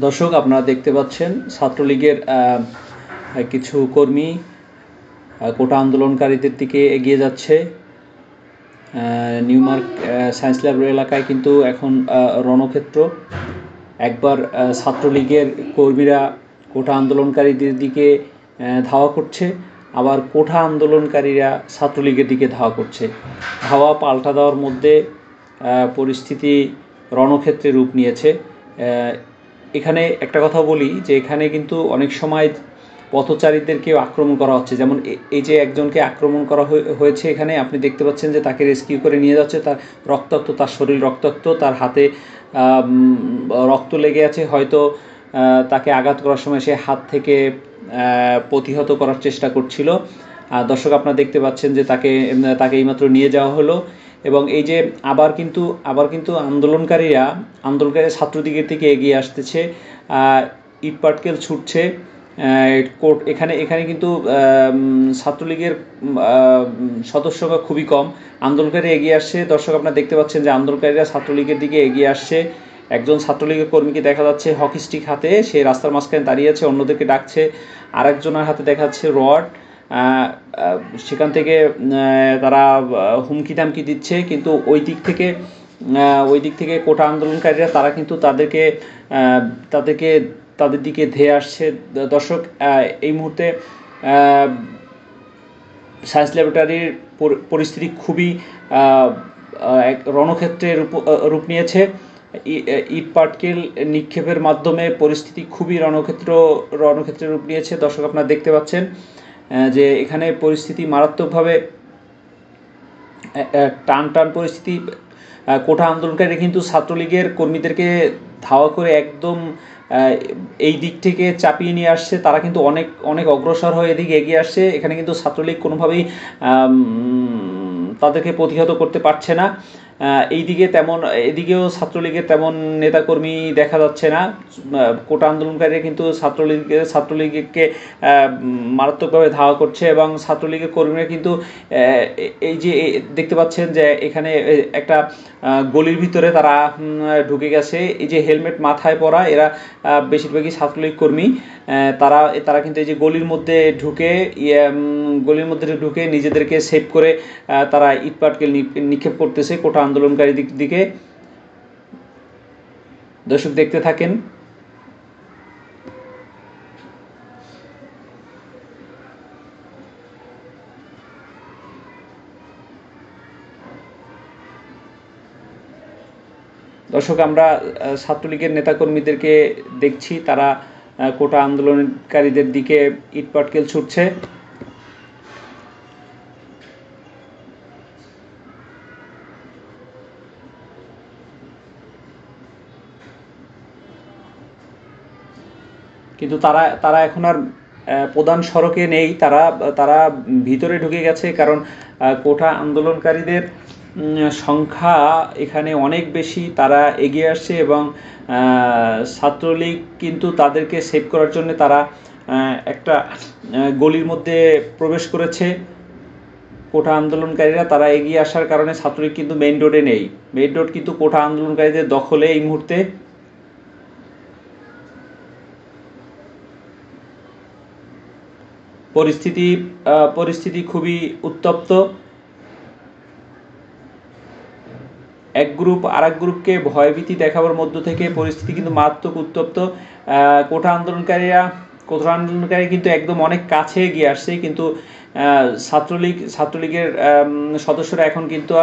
দর্শক, আপনারা দেখতে পাচ্ছেন ছাত্রলীগের কিছু কর্মী কোটা আন্দোলনকারীদের দিকে এগিয়ে যাচ্ছে। নিউমার্ক সায়েন্স ল্যাব এলাকায় কিন্তু এখন রণক্ষেত্র। একবার ছাত্রলীগের কর্মীরা কোটা আন্দোলনকারীদের দিকে ধাওয়া করছে, আবার কোটা আন্দোলনকারীরা ছাত্রলীগের দিকে ধাওয়া করছে। ধাওয়া পাল্টা দেওয়ার মধ্যে পরিস্থিতি রণক্ষেত্রে রূপ নিয়েছে। এখানে একটা কথা বলি যে এখানে কিন্তু অনেক সময় পথচারীদেরকেও আক্রমণ করা হচ্ছে। যেমন এই যে একজনকে আক্রমণ করা হয়েছে, এখানে আপনি দেখতে পাচ্ছেন যে তাকে রেস্কিউ করে নিয়ে যাচ্ছে। তার রক্তাক্ত, তার শরীর রক্তাক্ত, তার হাতে রক্ত লেগে আছে। হয়তো তাকে আঘাত করার সময় সে হাত থেকে প্রতিহত করার চেষ্টা করছিল। দর্শক, আপনারা দেখতে পাচ্ছেন যে তাকে এইমাত্র নিয়ে যাওয়া হলো। এবং এই যে আবার কিন্তু আন্দোলনকারীরা ছাত্রদিকের থেকে এগিয়ে আসতেছে, ইট পাটকেল ছুটছে। এখানে কিন্তু ছাত্রলীগের সদস্যরা খুবই কম। আন্দোলনকারী এগিয়ে আসছে। দর্শক, আপনারা দেখতে পাচ্ছেন যে আন্দোলনকারীরা ছাত্রলীগের দিকে এগিয়ে আসছে। একজন ছাত্রলীগের কর্মীকে দেখা যাচ্ছে হকি স্টিক হাতে, সে রাস্তার মাঝখানে দাঁড়িয়ে আছে, অন্যদেরকে ডাকছে। আরেকজনের হাতে দেখা যাচ্ছে রড। সেখান থেকে তারা হুমকি ধামকি দিচ্ছে, কিন্তু ওই দিক থেকে কোটা আন্দোলনকারীরা তারা কিন্তু তাদের দিকে ধেয়ে আসছে। দর্শক, এই মুহূর্তে সায়েন্স ল্যাবরেটরির পরিস্থিতি খুবই এক রণক্ষেত্রের রূপ নিয়েছে। ইট পাটকেল নিক্ষেপের মাধ্যমে পরিস্থিতি খুবই রণক্ষেত্রের রূপ নিয়েছে। দর্শক, আপনারা দেখতে পাচ্ছেন যে এখানে পরিস্থিতি মারাত্মকভাবে টান পরিস্থিতি। কোটা আন্দোলনকারী কিন্তু ছাত্রলীগের কর্মীদেরকে ধাওয়া করে একদম এই দিক থেকে চাপিয়ে নিয়ে আসছে। তারা কিন্তু অনেক অগ্রসর হয়ে এদিকে এগিয়ে আসছে। এখানে কিন্তু ছাত্রলীগ কোনোভাবেই তাদেরকে প্রতিহত করতে পারছে না। এদিকেও ছাত্রলীগের তেমন নেতাকর্মী দেখা যাচ্ছে না। কোটা আন্দোলনকারীরা কিন্তু ছাত্রলীগকে মারাত্মকভাবে ধাওয়া করছে, এবং ছাত্রলীগের কর্মীরা কিন্তু এই যে দেখতে পাচ্ছেন যে এখানে একটা গলির ভিতরে তারা ঢুকে গেছে। এই যে হেলমেট মাথায় পরা এরা বেশিরভাগই ছাত্রলীগ কর্মী। তারা কিন্তু এই যে গলির মধ্যে ঢুকে নিজেদেরকে সেভ করে তারা ইট পাটকেল নিক্ষেপ করতেছে কোটা আন্দোলনকারীর দিকে। দর্শক, দেখতে থাকেন। দর্শক, আমরা ছাত্রলীগের নেতাকর্মীদেরকে দেখছি, তারা কোটা আন্দোলনকারীদের দিকে ইট পাটকেল ছুটছে। কিন্তু তারা এখন আর প্রধান সড়কে নেই, তারা ভিতরে ঢুকে গেছে। কারণ কোটা আন্দোলনকারীদের সংখ্যা এখানে অনেক বেশি, তারা এগিয়ে আসছে। এবং ছাত্রলীগ কিন্তু তাদেরকে সেভ করার জন্য তারা একটা গলির মধ্যে প্রবেশ করেছে। কোটা আন্দোলনকারীরা তারা এগিয়ে আসার কারণে ছাত্রলীগ কিন্তু মেইন রোডে নেই। মেইন রোড কিন্তু কোটা আন্দোলনকারীদের দখলে এই মুহূর্তে। পরিস্থিতি খুবই উত্তপ্ত। এক গ্রুপ আরেক গ্রুপকে ভয়ভীতি দেখাবার মধ্য থেকে পরিস্থিতি কিন্তু মারাত্মক উত্তপ্ত। কোটা আন্দোলনকারী কিন্তু একদম অনেক কাছে এগিয়ে আসছে, কিন্তু ছাত্রলীগের সদস্যরা এখন কিন্তু আর